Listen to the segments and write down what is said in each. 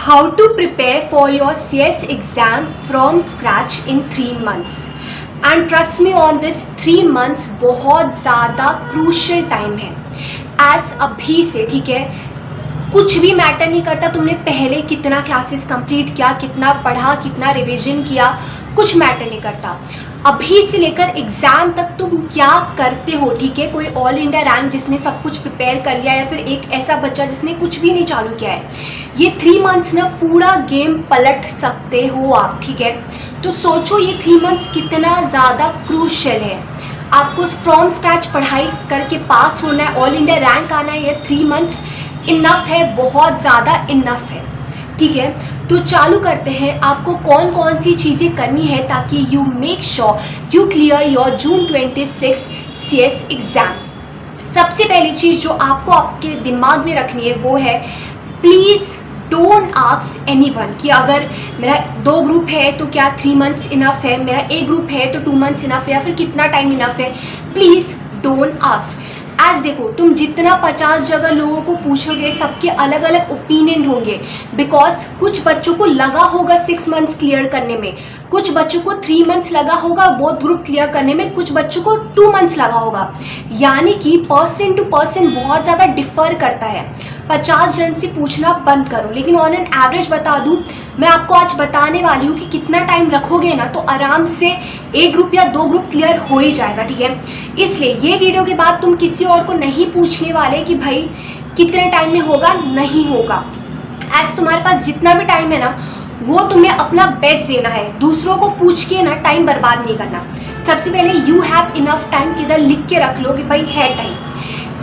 How to prepare for your CS exam from scratch in 3 months. And trust me on this, 3 months बहुत ज़्यादा crucial time है as अभी से, ठीक है। कुछ भी मैटर नहीं करता तुमने पहले कितना क्लासेस कंप्लीट किया, कितना पढ़ा, कितना रिवीजन किया, कुछ मैटर नहीं करता। अभी से लेकर एग्ज़ाम तक तुम क्या करते हो, ठीक है। कोई ऑल इंडिया रैंक जिसने सब कुछ प्रिपेयर कर लिया या फिर एक ऐसा बच्चा जिसने कुछ भी नहीं चालू किया है, ये 3 मंथ्स ना पूरा गेम पलट सकते हो आप, ठीक है। तो सोचो ये 3 मंथ्स कितना ज़्यादा क्रूशियल है। आपको फ्रॉम स्क्रैच पढ़ाई करके पास होना है, ऑल इंडिया रैंक आना है, ये 3 मंथ्स इनफ है, बहुत ज़्यादा इनफ है, ठीक है। तो चालू करते हैं, आपको कौन कौन सी चीज़ें करनी है ताकि you make sure you clear your June 26 CS exam. सबसे पहली चीज़ जो आपको आपके दिमाग में रखनी है वो है, प्लीज़ डोंट आस्क एनीवन कि अगर मेरा 2 ग्रुप है तो क्या 3 मंथ्स इनफ है, मेरा एक ग्रुप है तो 2 मंथ्स इनफ है या फिर कितना टाइम इनफ है। Please don't ask. आज देखो, तुम जितना 50 जगह लोगों को पूछोगे सबके अलग अलग ओपिनियन होंगे। बिकॉज कुछ बच्चों को लगा होगा 6 मंथ्स क्लियर करने में, कुछ बच्चों को 3 मंथ्स लगा होगा बोथ ग्रुप क्लियर करने में, कुछ बच्चों को 2 मंथ्स लगा होगा। यानी कि पर्सन टू पर्सन बहुत ज़्यादा डिफ़र करता है। 50 जन से पूछना बंद करो। लेकिन ऑन एन एवरेज बता दूँ, मैं आपको आज बताने वाली हूँ कि कितना टाइम रखोगे ना तो आराम से एक ग्रुप या 2 ग्रुप क्लियर हो ही जाएगा, ठीक है। इसलिए ये वीडियो के बाद तुम किसी और को नहीं पूछने वाले कि भाई कितने टाइम में होगा, नहीं होगा। एज तुम्हारे पास जितना भी टाइम है ना वो तुम्हें अपना बेस्ट देना है, दूसरों को पूछ के ना टाइम बर्बाद नहीं करना। सबसे पहले यू हैव इनफ टाइम, किधर लिख के रख लो कि भाई है टाइम।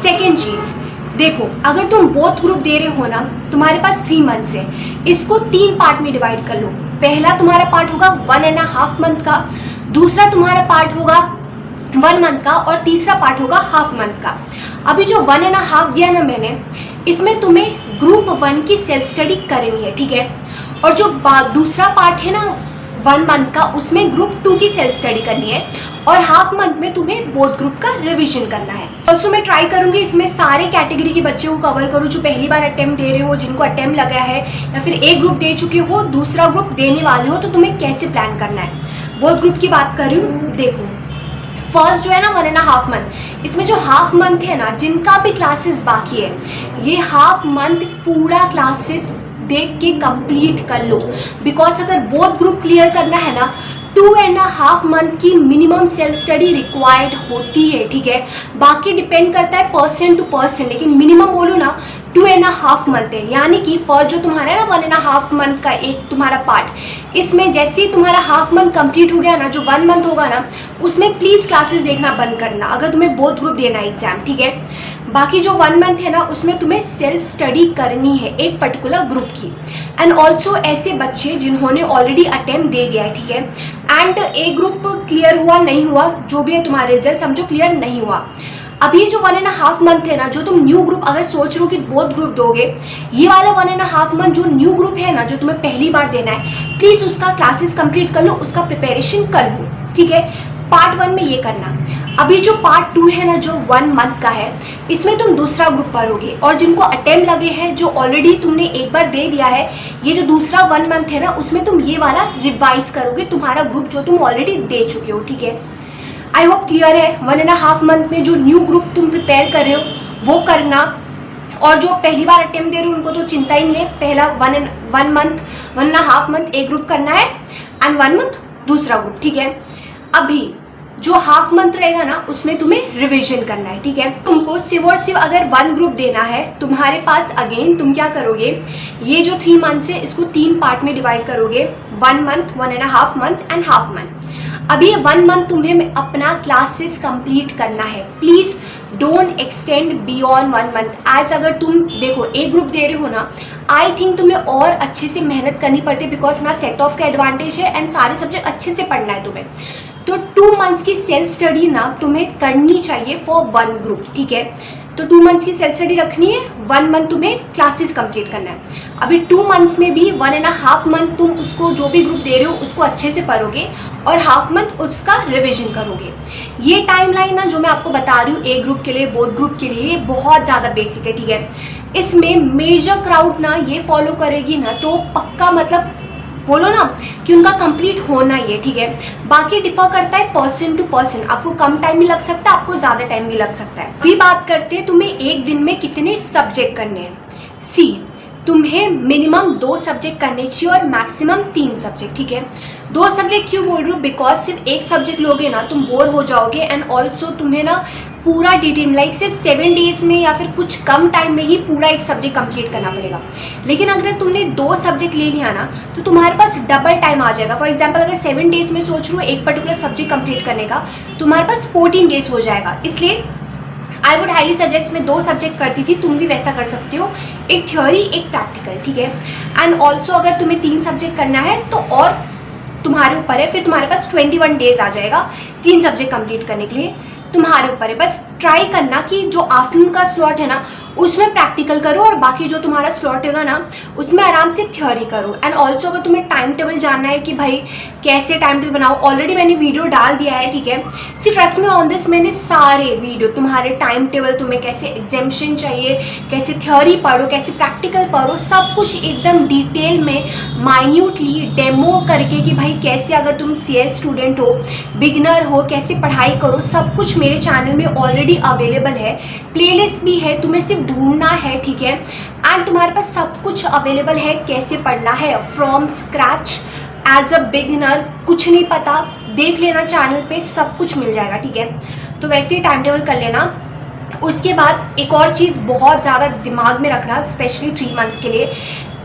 सेकेंड चीज़ देखो, अगर तुम बोथ ग्रुप दे रहे हो ना, तुम्हारे पास 3 मंथ्स है, इसको 3 पार्ट में डिवाइड कर लो। पहला तुम्हारा पार्ट होगा 1.5 मंथ का, दूसरा तुम्हारा पार्ट होगा 1 मंथ का और तीसरा पार्ट होगा हाफ मंथ का। अभी जो 1.5 दिया ना मैंने, इसमें तुम्हें ग्रुप 1 की सेल्फ स्टडी करनी है, ठीक है। और जो दूसरा पार्ट है ना 1 मंथ का, उसमें ग्रुप 2 की सेल्फ स्टडी करनी है और हाफ मंथ में तुम्हें बोथ ग्रुप का रिवीजन करना है। ऑल्सो मैं ट्राई करूंगी इसमें सारे कैटेगरी के बच्चों को कवर करूँ, जो पहली बार अटेम्प्ट दे रहे हो, जिनको अटेम्प्ट लगा है या फिर एक ग्रुप दे चुके हो, दूसरा ग्रुप देने वाले हो, तो तुम्हें कैसे प्लान करना है। बोथ ग्रुप की बात कर रही हूँ। देखो, फर्स्ट जो है ना 1.5 मंथ, इसमें जो हाफ मंथ है ना, जिनका भी क्लासेस बाकी है, ये हाफ मंथ पूरा क्लासेस देख के कंप्लीट कर लो। बिकॉज अगर बोथ ग्रुप क्लियर करना है ना, 2.5 मंथ की मिनिमम सेल्फ स्टडी रिक्वायर्ड होती है, ठीक है। बाकी डिपेंड करता है पर्सन टू पर्सन, लेकिन मिनिमम बोलो ना 2.5 मंथ है। यानी कि फर्स्ट जो तुम्हारा है ना 1.5 मंथ का एक तुम्हारा पार्ट, इसमें जैसे ही तुम्हारा हाफ मंथ कंप्लीट हो गया ना, जो 1 मंथ होगा ना, उसमें प्लीज़ क्लासेस देखना बंद करना अगर तुम्हें बोथ ग्रुप देना है एग्जाम, ठीक है। बाकी जो 1 मंथ है ना, उसमें तुम्हें सेल्फ स्टडी करनी है एक पर्टिकुलर ग्रुप की। एंड ऑल्सो ऐसे बच्चे जिन्होंने ऑलरेडी अटेम्प्ट दे दिया है, ठीक है, एंड एक ग्रुप क्लियर हुआ नहीं हुआ, जो भी है तुम्हारा रिजल्ट समझो क्लियर नहीं हुआ। अभी जो 1.5 मंथ है ना, जो तुम न्यू ग्रुप अगर सोच रहे हो कि बोथ ग्रुप दोगे, ये वाला 1.5 मंथ जो न्यू ग्रुप है ना, जो तुम्हें पहली बार देना है, प्लीज़ उसका क्लासेस कंप्लीट कर लो, उसका प्रिपरेशन कर लो, ठीक है। पार्ट 1 में ये करना। अभी जो पार्ट 2 है ना, जो 1 मंथ का है, इसमें तुम दूसरा ग्रुप पढ़ोगे और जिनको अटेम्प्ट लगे हैं, जो ऑलरेडी तुमने एक बार दे दिया है, ये जो दूसरा 1 मंथ है ना, उसमें तुम ये वाला रिवाइज करोगे, तुम्हारा ग्रुप जो तुम ऑलरेडी दे चुके हो, ठीक है। आई होप क्लियर है। 1.5 मंथ में जो न्यू ग्रुप तुम प्रिपेयर कर रहे हो वो करना, और जो पहली बार अटेम्प्ट दे रहे हो उनको तो चिंता ही नहीं है। पहला 1.5 मंथ एक ग्रुप करना है एंड 1 मंथ दूसरा ग्रुप, ठीक है। अभी जो हाफ मंथ रहेगा ना, उसमें तुम्हें रिवीजन करना है, ठीक है। तुमको सिर्फ और सिर्फ अगर 1 ग्रुप देना है, तुम्हारे पास अगेन तुम क्या करोगे, ये जो 3 मंथ्स है इसको 3 पार्ट में डिवाइड करोगे, 1 month, 1.5 month and half month. अभी ये 1 मंथ तुम्हें अपना क्लासेस कंप्लीट करना है। Please don't extend beyond 1 month. As अगर तुम देखो एक ग्रुप दे रहे हो ना, आई थिंक तुम्हें और अच्छे से मेहनत करनी पड़ती है, बिकॉज ना सेट ऑफ का एडवांटेज है एंड सारे सब्जेक्ट अच्छे से पढ़ना है तुम्हें। तो 2 मंथ्स की सेल्फ स्टडी ना तुम्हें करनी चाहिए फॉर 1 ग्रुप, ठीक है। तो 2 मंथ्स की सेल्फ स्टडी रखनी है, 1 मंथ तुम्हें क्लासेस कंप्लीट करना है। अभी 2 मंथ्स में भी 1.5 मंथ तुम उसको जो भी ग्रुप दे रहे हो उसको अच्छे से पढ़ोगे और हाफ मंथ उसका रिवीजन करोगे। ये टाइमलाइन ना जो मैं आपको बता रही हूँ एक ग्रुप के लिए बोथ ग्रुप के लिए, ये बहुत ज़्यादा बेसिक है, ठीक है। इसमें मेजर क्राउड ना ये फॉलो करेगी ना तो पक्का मतलब बोलो ना कि उनका कंप्लीट होना ही है, ठीक है। बाकी डिफर करता है पर्सन टू पर्सन, आपको कम टाइम भी लग सकता है, आपको ज़्यादा टाइम भी लग सकता है। अभी बात करते हैं तुम्हें एक दिन में कितने सब्जेक्ट करने हैं। सी, तुम्हें मिनिमम 2 सब्जेक्ट करने चाहिए और मैक्सिमम 3 सब्जेक्ट, ठीक है। 2 सब्जेक्ट क्यों बोल रही हूँ, बिकॉज सिर्फ एक सब्जेक्ट लोगे ना तुम बोर हो जाओगे, एंड ऑल्सो तुम्हें ना पूरा डिटेल लाइक सिर्फ 7 डेज में या फिर कुछ कम टाइम में ही पूरा एक सब्जेक्ट कंप्लीट करना पड़ेगा। लेकिन अगर तुमने 2 सब्जेक्ट ले लिया ना तो तुम्हारे पास डबल टाइम आ जाएगा। फॉर एग्जाम्पल अगर 7 डेज में सोच रहे हो एक पर्टिकुलर सब्जेक्ट कंप्लीट करने का, तुम्हारे पास 14 डेज हो जाएगा। इसलिए आई वुड हाईली सजेस्ट, मैं 2 सब्जेक्ट करती थी, तुम भी वैसा कर सकते हो, एक थ्योरी एक प्रैक्टिकल, ठीक है। एंड ऑल्सो अगर तुम्हें 3 सब्जेक्ट करना है तो और तुम्हारे ऊपर है, फिर तुम्हारे पास 21 डेज आ जाएगा 3 सब्जेक्ट कंप्लीट करने के लिए, तुम्हारे ऊपर है। बस ट्राई करना कि जो आफ्टरनून का स्लॉट है ना उसमें प्रैक्टिकल करो और बाकी जो तुम्हारा स्लॉट होगा ना उसमें आराम से थ्योरी करो। एंड ऑल्सो अगर तुम्हें टाइम टेबल जानना है कि भाई कैसे टाइम टेबल बनाओ, ऑलरेडी मैंने वीडियो डाल दिया है, ठीक है। सिर्फ ट्रस्ट मी ऑन दिस, मैंने सारे वीडियो तुम्हारे टाइम टेबल, तुम्हें कैसे एग्जामिशन चाहिए, कैसे थ्योरी पढ़ो, कैसे प्रैक्टिकल पढ़ो, सब कुछ एकदम डिटेल में माइन्यूटली डेमो करके कि भाई कैसे अगर तुम CS स्टूडेंट हो, बिगिनर हो, कैसे पढ़ाई करो, सब कुछ मेरे चैनल में ऑलरेडी अवेलेबल है। प्लेलिस्ट भी है, तुम्हें सिर्फ ढूंढना है, ठीक है। एंड तुम्हारे पास सब कुछ अवेलेबल है, कैसे पढ़ना है from scratch as a beginner, कुछ नहीं पता देख लेना चैनल पे, सब कुछ मिल जाएगा, ठीक है। तो वैसे ही टाइम टेबल कर लेना। उसके बाद एक और चीज़ बहुत ज़्यादा दिमाग में रखना, स्पेशली 3 मंथ्स के लिए,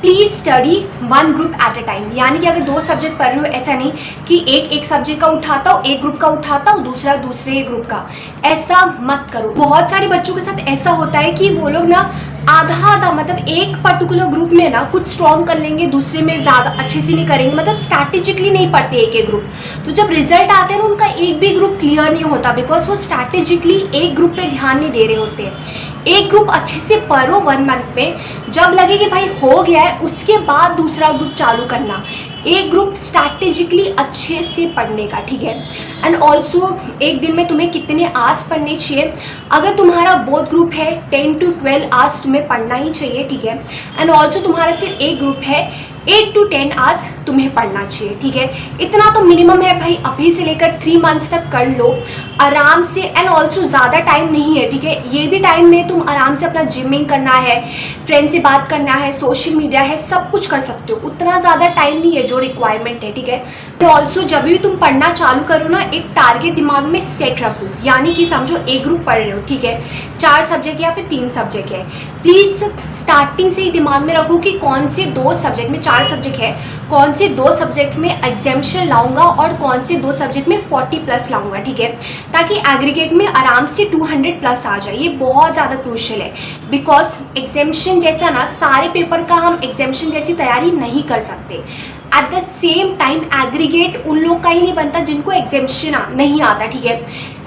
please study 1 group at a time. यानी कि अगर 2 सब्जेक्ट पढ़ रहे हो, ऐसा नहीं कि एक सब्जेक्ट का उठाता हो, एक ग्रुप का उठाता हो, दूसरा दूसरे ग्रुप का, ऐसा मत करो। बहुत सारे बच्चों के साथ ऐसा होता है कि वो लोग ना आधा मतलब एक पर्टिकुलर ग्रुप में ना कुछ स्ट्रॉन्ग कर लेंगे, दूसरे में ज़्यादा अच्छे से नहीं करेंगे, मतलब स्ट्रैटेजिकली नहीं पढ़ते एक ग्रुप। तो जब रिजल्ट आते हैं ना उनका एक भी ग्रुप क्लियर नहीं होता, बिकॉज वो स्ट्रैटेजिकली एक ग्रुप पे ध्यान नहीं दे रहे होते हैं। एक ग्रुप अच्छे से पढ़ो 1 मंथ में, जब लगे कि भाई हो गया है उसके बाद दूसरा ग्रुप चालू करना, एक ग्रुप स्ट्रैटेजिकली अच्छे से पढ़ने का, ठीक है। एंड ऑल्सो एक दिन में तुम्हें कितने आवर्स पढ़ने चाहिए, अगर तुम्हारा बोथ ग्रुप है 10 to 12 आवर्स तुम्हें पढ़ना ही चाहिए, ठीक है। एंड ऑल्सो तुम्हारा सिर्फ एक ग्रुप है 8 to 10 आवर्स तुम्हें पढ़ना चाहिए, ठीक है। इतना तो मिनिमम है भाई, अभी से लेकर 3 मंथ्स तक कर लो आराम से। एंड ऑल्सो ज़्यादा टाइम नहीं है, ठीक है। ये भी टाइम में तुम आराम से अपना जिमिंग करना है, फ्रेंड से बात करना है, सोशल मीडिया है, सब कुछ कर सकते हो, उतना ज़्यादा टाइम नहीं है जो रिक्वायरमेंट है, ठीक है। तो ऑल्सो जब भी तुम पढ़ना चालू करो ना, एक टारगेट दिमाग में सेट रखो, यानी कि समझो एक ग्रुप पढ़ रहे हो, ठीक है, 4 सब्जेक्ट या फिर 3 सब्जेक्ट है, प्लीज़ स्टार्टिंग से ही दिमाग में रखो कि कौन से 2 सब्जेक्ट में, 4 सब्जेक्ट है, कौन से 2 सब्जेक्ट में एग्जामिशन लाऊंगा और कौन से 2 सब्जेक्ट में 40+ लाऊंगा, ठीक है, ताकि एग्रीगेट में आराम से 200+ आ जाए। ये बहुत ज़्यादा क्रूशियल है, बिकॉज एग्जामिशन जैसा ना सारे पेपर का हम एग्जामिशन जैसी तैयारी नहीं कर सकते। At the same time aggregate उन लोग का ही नहीं बनता जिनको एग्जामिशन नहीं आता, ठीक है।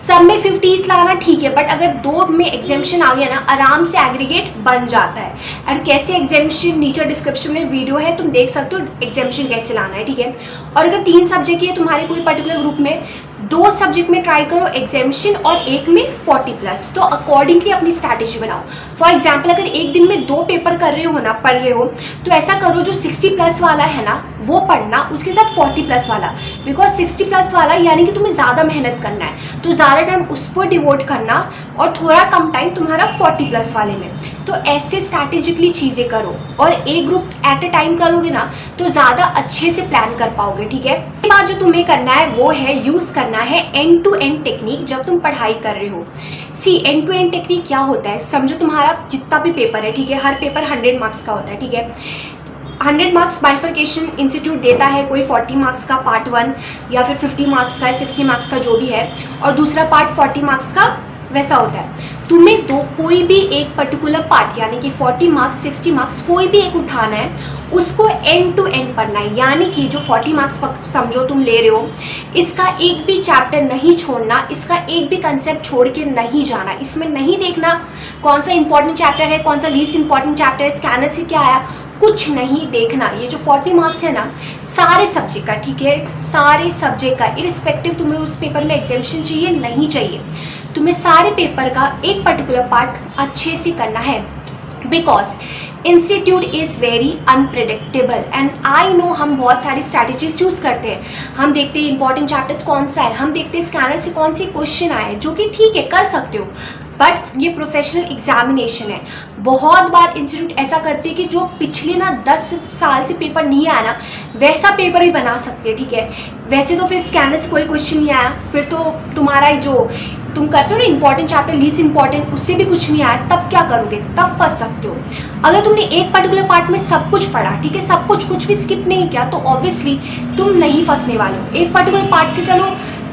सब में 50s लाना ठीक है, बट अगर 2 में एग्जामिशन आ गया ना आराम से एग्रीगेट बन जाता है। और कैसे एग्जामिशन, नीचे डिस्क्रिप्शन में वीडियो है, तुम देख सकते हो एग्जामिशन कैसे लाना है, ठीक है। और अगर 3 सब्जेक्ट है तुम्हारे कोई पर्टिकुलर ग्रुप में, 2 सब्जेक्ट में ट्राई करो एग्जामिशन और एक में 40+, तो अकॉर्डिंगली अपनी स्ट्रैटेजी बनाओ। फॉर एग्जाम्पल अगर एक दिन में 2 पेपर कर रहे हो ना, पढ़ रहे हो, तो ऐसा करो जो 60+ वाला है ना वो पढ़ना, उसके साथ 40+ वाला, बिकॉज 60+ वाला यानी कि तुम्हें ज़्यादा मेहनत करना है, तो ज़्यादा टाइम उस पर डिवोट करना और थोड़ा कम टाइम तुम्हारा 40+ वाले में। तो ऐसे स्ट्रैटेजिकली चीज़ें करो और एक ग्रुप एट अ टाइम करोगे ना तो ज़्यादा अच्छे से प्लान कर पाओगे, ठीक है। इसके बाद जो तुम्हें करना है वो है यूज़ करना है एंड टू एंड टेक्निक जब तुम पढ़ाई कर रहे हो। सी, एंड टू एंड टेक्निक क्या होता है, समझो तुम्हारा जितना भी पेपर है, ठीक है, हर पेपर 100 मार्क्स का होता है, ठीक है। 100 मार्क्स बाइफर्केशन इंस्टीट्यूट देता है, कोई 40 मार्क्स का पार्ट 1 या फिर 50 मार्क्स का, 60 मार्क्स का जो भी है, और दूसरा पार्ट 40 मार्क्स का, वैसा होता है। तुम्हें कोई भी एक पर्टिकुलर पार्ट यानी कि 40 मार्क्स 60 मार्क्स कोई भी एक उठाना है, उसको एंड टू एंड पढ़ना है। यानी कि जो 40 मार्क्स समझो तुम ले रहे हो, इसका एक भी चैप्टर नहीं छोड़ना, इसका एक भी कंसेप्ट छोड़ के नहीं जाना। इसमें नहीं देखना कौन सा इंपॉर्टेंट चैप्टर है, कौन सा लीस्ट इंपॉर्टेंट चैप्टर है, स्कैनर से क्या आया, कुछ नहीं देखना। ये जो 40 मार्क्स है ना सारे सब्जेक्ट का, ठीक है, सारे सब्जेक्ट का, इरिस्पेक्टिव तुम्हें उस पेपर में एग्जामिशन चाहिए नहीं चाहिए, तुम्हें सारे पेपर का एक पर्टिकुलर पार्ट अच्छे से करना है। Because institute is very unpredictable and I know हम बहुत सारी स्ट्रैटेजीज यूज़ करते हैं। हम देखते हैं इंपॉर्टेंट चैप्टर्स कौन सा है, हम देखते हैं स्कैनर से कौन सी क्वेश्चन आए, जो कि ठीक है कर सकते हो, बट ये प्रोफेशनल एग्जामिनेशन है। बहुत बार इंस्टीट्यूट ऐसा करते हैं कि जो पिछले ना 10 साल से पेपर नहीं आया ना, वैसा पेपर भी बना सकते हैं, ठीक है। वैसे तो फिर स्कैनर से कोई क्वेश्चन नहीं आया, फिर तो तुम्हारा जो तुम करते हो ना इंपॉर्टेंट चैप्टर लीस्ट इंपॉर्टेंट, उससे भी कुछ नहीं आया, तब क्या करोगे, तब फंस सकते हो। अगर तुमने एक पर्टिकुलर पार्ट में सब कुछ पढ़ा, ठीक है, सब कुछ भी स्किप नहीं किया, तो ऑब्वियसली तुम नहीं फंसने वाले हो। एक पर्टिकुलर पार्ट से चलो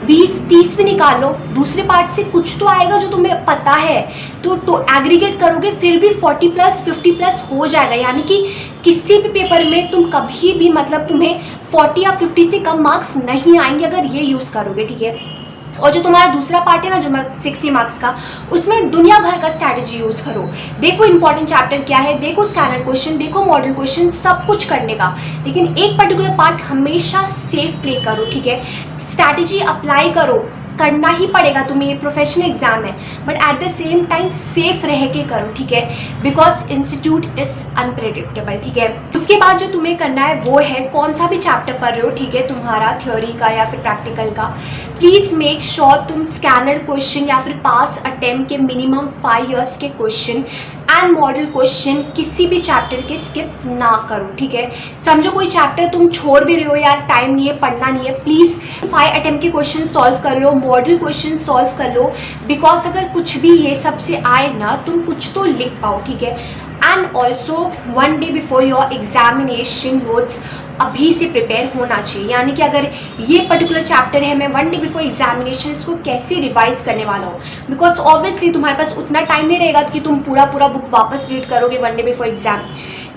20-30 भी निकाल लो, दूसरे पार्ट से कुछ तो आएगा जो तुम्हें पता है, तो एग्रीगेट करोगे फिर भी 40+ 50+ हो जाएगा। यानी कि किसी भी पेपर में तुम कभी भी मतलब तुम्हें 40 या 50 से कम मार्क्स नहीं आएंगे अगर ये यूज़ करोगे, ठीक है। और जो तुम्हारा दूसरा पार्ट है ना, जो 60 मार्क्स का, उसमें दुनिया भर का स्ट्रैटेजी यूज़ करो। देखो इंपॉर्टेंट चैप्टर क्या है, देखो स्कैनर क्वेश्चन, देखो मॉडल क्वेश्चन, सब कुछ करने का, लेकिन एक पर्टिकुलर पार्ट हमेशा सेफ प्ले करो, ठीक है। स्ट्रैटेजी अप्लाई करो, करना ही पड़ेगा तुम्हें, ये प्रोफेशनल एग्जाम है, but at the same time safe रह के करो, ठीक है, बिकॉज इंस्टीट्यूट इज अनप्रेडिक्टेबल, ठीक है। उसके बाद जो तुम्हें करना है वो है, कौन सा भी चैप्टर पढ़ रहे हो, ठीक है, तुम्हारा थ्योरी का या फिर प्रैक्टिकल का, प्लीज़ मेक श्योर तुम स्कैनर क्वेश्चन या फिर पास अटेम्प्ट के मिनिमम 5 years के क्वेश्चन एंड मॉडल क्वेश्चन किसी भी चैप्टर के स्किप ना करो, ठीक है। समझो कोई चैप्टर तुम छोड़ भी रहे हो, यार टाइम नहीं है, पढ़ना नहीं है, प्लीज़ 5 अटेम्प्ट के क्वेश्चन सॉल्व कर लो, मॉडल क्वेश्चन सॉल्व कर लो, बिकॉज अगर कुछ भी ये सब से आए ना, तुम कुछ तो लिख पाओ, ठीक है। And also 1 day before your examination notes अभी से प्रिपेयर होना चाहिए। यानी कि अगर ये पर्टिकुलर चैप्टर है, मैं 1 day बिफोर एग्जामिनेशन इसको कैसे रिवाइज करने वाला हूँ, बिकॉज ऑब्वियसली तुम्हारे पास उतना टाइम नहीं रहेगा कि तुम पूरा बुक वापस रीड करोगे 1 day बिफोर एग्जाम।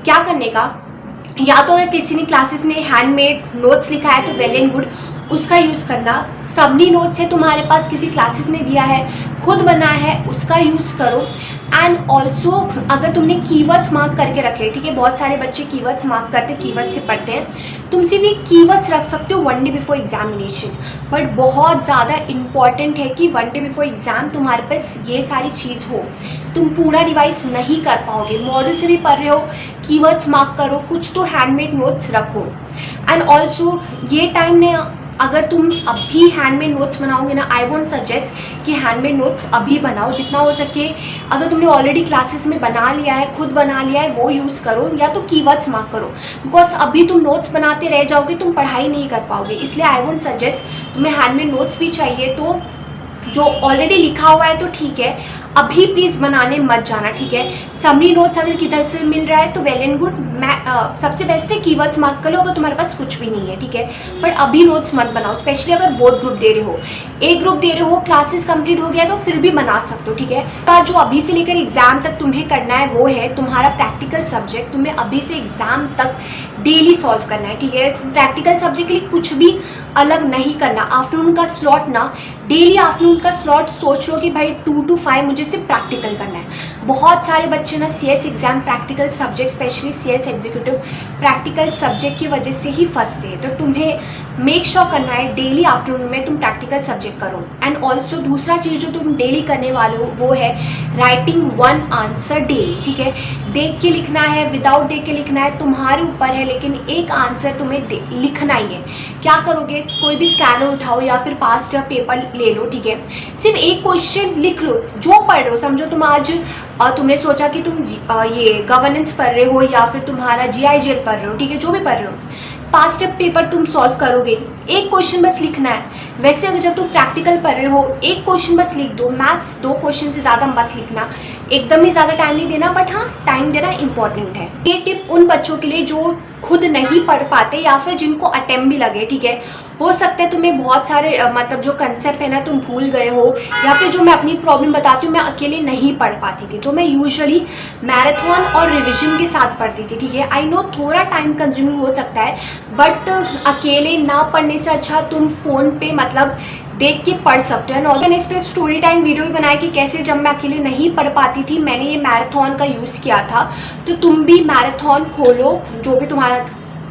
क्या करने का, या तो अगर किसी ने क्लासेस में हैंडमेड नोट्स लिखा है तो वेल एंड गुड, उसका यूज़ करना। सबनी नोट्स है तुम्हारे पास, किसी क्लासेस ने दिया है, खुद बनाया है, उसका यूज़ करो। एंड ऑल्सो अगर तुमने कीवर्ड्स मार्क करके रखे, ठीक है, बहुत सारे बच्चे कीवर्ड्स मार्क करते, कीवर्ड से पढ़ते हैं, तुमसे भी कीवर्ड्स रख सकते हो 1 day बिफोर एग्जामिनेशन। बट बहुत ज़्यादा इंपॉर्टेंट है कि 1 day बिफोर एग्ज़ाम तुम्हारे पास ये सारी चीज़ हो, तुम पूरा रिवाइज नहीं कर पाओगे। मॉडल से भी पढ़ रहे हो, कीवर्ड्स मार्क करो, कुछ तो हैंडमेड नोट्स रखो। एंड ऑल्सो ये टाइम ने, अगर तुम अभी हैंडमेड नोट्स बनाओगे ना, आई वोंट सजेस्ट कि हैंडमेड नोट्स अभी बनाओ, जितना हो सके अगर तुमने ऑलरेडी क्लासेस में बना लिया है, खुद बना लिया है, वो यूज़ करो, या तो कीवर्ड्स मार्क करो, बिकॉज अभी तुम नोट्स बनाते रह जाओगे, तुम पढ़ाई नहीं कर पाओगे। इसलिए आई वोंट सजेस्ट, तुम्हें हैंडमेड नोट्स भी चाहिए तो जो ऑलरेडी लिखा हुआ है तो ठीक है, अभी प्लीज़ बनाने मत जाना, ठीक है। समरी नोट्स अगर किधर से मिल रहा है तो वेल एंड गुड, मैं सबसे बेस्ट है कीवर्ड्स मार्क कर लो अगर तुम्हारे पास कुछ भी नहीं है, ठीक है। बट अभी नोट्स मत बनाओ, स्पेशली अगर बोथ ग्रुप दे रहे हो, एक ग्रुप दे रहे हो, क्लासेस कंप्लीट हो गया तो फिर भी बना सकते हो, ठीक है। तो जो अभी से लेकर एग्जाम तक तुम्हें करना है वो है तुम्हारा प्रैक्टिकल सब्जेक्ट। तुम्हें अभी से एग्जाम तक डेली सॉल्व करना है, ठीक है। प्रैक्टिकल सब्जेक्ट के लिए कुछ भी अलग नहीं करना। आफ्टरनून का स्लॉट ना, डेली आफ्टरनून का स्लॉट सोच लो कि भाई 2 to 5 मुझे सिर्फ प्रैक्टिकल करना है। बहुत सारे बच्चे ना CS exam practical subject, specially CS executive practical subject की वजह से ही फंसते हैं। तो तुम्हें मेक श्योर करना है डेली आफ्टरनून में तुम प्रैक्टिकल सब्जेक्ट करो। एंड ऑल्सो दूसरा चीज़ जो तुम डेली करने वाले हो वो है राइटिंग 1 आंसर डेली, ठीक है। देख के लिखना है, विदाउट देख के लिखना है, तुम्हारे ऊपर है, लेकिन एक आंसर तुम्हें लिखना ही है। क्या करोगे, कोई भी स्कैनर उठाओ या फिर पास्ट पेपर ले लो, ठीक है, सिर्फ एक क्वेश्चन लिख लो जो पढ़ रहे हो। समझो तुम आज तुमने सोचा कि तुम ये गवर्नेंस पढ़ रहे हो या फिर तुम्हारा GIGL पढ़ रहे हो, ठीक है, जो भी पढ़ रहे हो, पास्ट पेपर तुम सॉल्व करोगे, एक क्वेश्चन बस लिखना है। वैसे अगर जब तुम प्रैक्टिकल पढ़ रहे हो, एक क्वेश्चन बस लिख दो, मैक्स 2 क्वेश्चन से ज़्यादा मत लिखना, एकदम ही ज़्यादा टाइम नहीं देना, बट हाँ टाइम देना इंपॉर्टेंट है। ये टिप उन बच्चों के लिए जो खुद नहीं पढ़ पाते या फिर जिनको अटेम्प्ट भी लगे, ठीक है। हो सकता है तुम्हें बहुत सारे मतलब जो कंसेप्ट है ना तुम भूल गए हो, या फिर जो मैं अपनी प्रॉब्लम बताती हूँ, मैं अकेले नहीं पढ़ पाती थी, तो मैं यूजुअली मैराथन और रिविजन के साथ पढ़ती थी, ठीक है। आई नो थोड़ा टाइम कंज्यूमिंग हो सकता है, बट अकेले ना पढ़ने से अच्छा तुम फ़ोन पे मतलब देख के पढ़ सकते हो। और मैंने इस पर स्टोरी टाइम वीडियो भी बनाया कि कैसे जब मैं अकेले नहीं पढ़ पाती थी मैंने ये मैराथन का यूज़ किया था। तो तुम भी मैराथन खोलो, जो भी तुम्हारा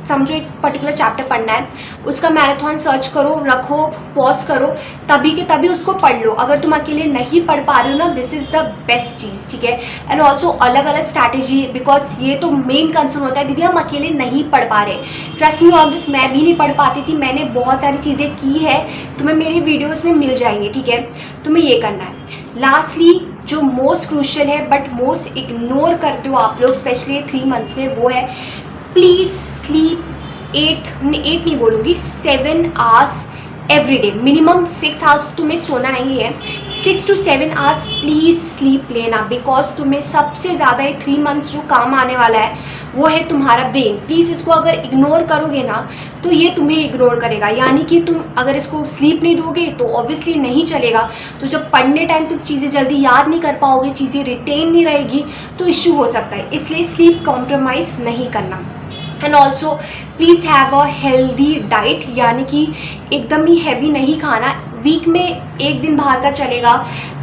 समझो एक पर्टिकुलर चैप्टर पढ़ना है, उसका मैराथन सर्च करो, रखो, पॉज करो, तभी के तभी उसको पढ़ लो। अगर तुम अकेले नहीं पढ़ पा रहे हो ना, दिस इज़ द बेस्ट चीज़, ठीक है। एंड ऑल्सो अलग अलग स्ट्रैटेजी, बिकॉज ये तो मेन कंसर्न होता है दीदी हम अकेले नहीं पढ़ पा रहे। ट्रस्ट मी ऑन दिस, मैं भी नहीं पढ़ पाती थी, मैंने बहुत सारी चीज़ें की है, तुम्हें मेरी वीडियोज़ में मिल जाएंगी, ठीक है। तुम्हें ये करना है। लास्टली जो मोस्ट क्रूशियल है बट मोस्ट इग्नोर करते हो आप लोग स्पेशली 3 मंथ्स में, वो है प्लीज़ स्लीप 8 नहीं बोलूँगी, 7 hours every day. Minimum 6 hours तुम्हें सोना ही है, 6 to 7 आवर्स प्लीज़ स्लीप लेना, बिकॉज तुम्हें सबसे ज़्यादा ये 3 मंथ्स जो काम आने वाला है वो है तुम्हारा ब्रेन। प्लीज़ इसको अगर इग्नोर करोगे ना तो ये तुम्हें इग्नोर करेगा, यानी कि तुम अगर इसको स्लीप नहीं दोगे तो ऑब्वियसली नहीं चलेगा। तो जब पढ़ने टाइम तुम चीज़ें जल्दी याद नहीं कर पाओगे, चीज़ें रिटेन नहीं रहेगी, तो इश्यू हो सकता है। इसलिए स्लीप कॉम्प्रोमाइज़ नहीं करना। And also please have a healthy diet, यानी कि एकदम ही हैवी नहीं खाना, वीक में 1 दिन बाहर का चलेगा।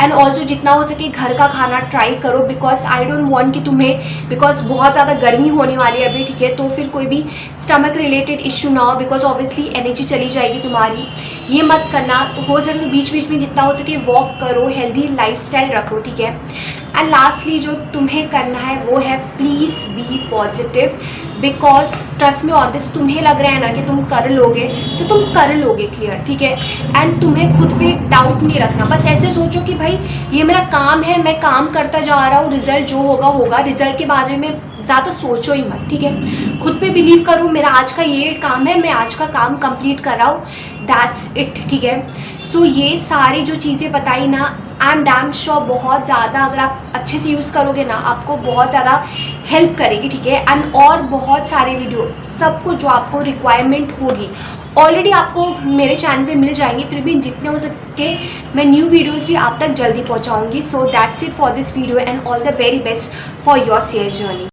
एंड ऑल्सो जितना हो सके घर का खाना ट्राई करो, बिकॉज आई डोंट वांट कि तुम्हें, बिकॉज बहुत ज़्यादा गर्मी होने वाली है अभी, ठीक है, तो फिर कोई भी स्टमक रिलेटेड इशू ना हो, बिकॉज ऑब्वियसली एनर्जी चली जाएगी तुम्हारी। ये मत करना। तो हो सके तो बीच बीच में जितना हो सके वॉक करो, हेल्दी लाइफस्टाइल रखो, ठीक है। एंड लास्टली जो तुम्हें करना है वो है please be positive, because trust me on this, तुम्हें लग रहा है ना कि तुम कर लोगे तो तुम कर लोगे, क्लियर, ठीक है। एंड तुम्हें खुद पे डाउट नहीं रखना, बस ऐसे सोचो कि भाई ये मेरा काम है, मैं काम करता जा रहा हूँ, रिजल्ट जो होगा होगा, रिजल्ट के बारे में ज़्यादा सोचो ही मत, ठीक है। खुद पे बिलीव करो, मेरा आज का ये काम है, मैं आज का काम कंप्लीट कर रहा हूँ, दैट्स इट, ठीक है। सो ये सारी जो चीज़ें बताई ना, आई एम डैम श्योर बहुत ज़्यादा अगर आप अच्छे से यूज़ करोगे ना, आपको बहुत ज़्यादा हेल्प करेगी, ठीक है। एंड और बहुत सारे वीडियो सबको जो आपको रिक्वायरमेंट होगी ऑलरेडी आपको मेरे चैनल पे मिल जाएंगी, फिर भी जितने हो सके मैं न्यू वीडियोस भी आप तक जल्दी पहुंचाऊंगी। So that's it for this video and all the very best for your CS journey.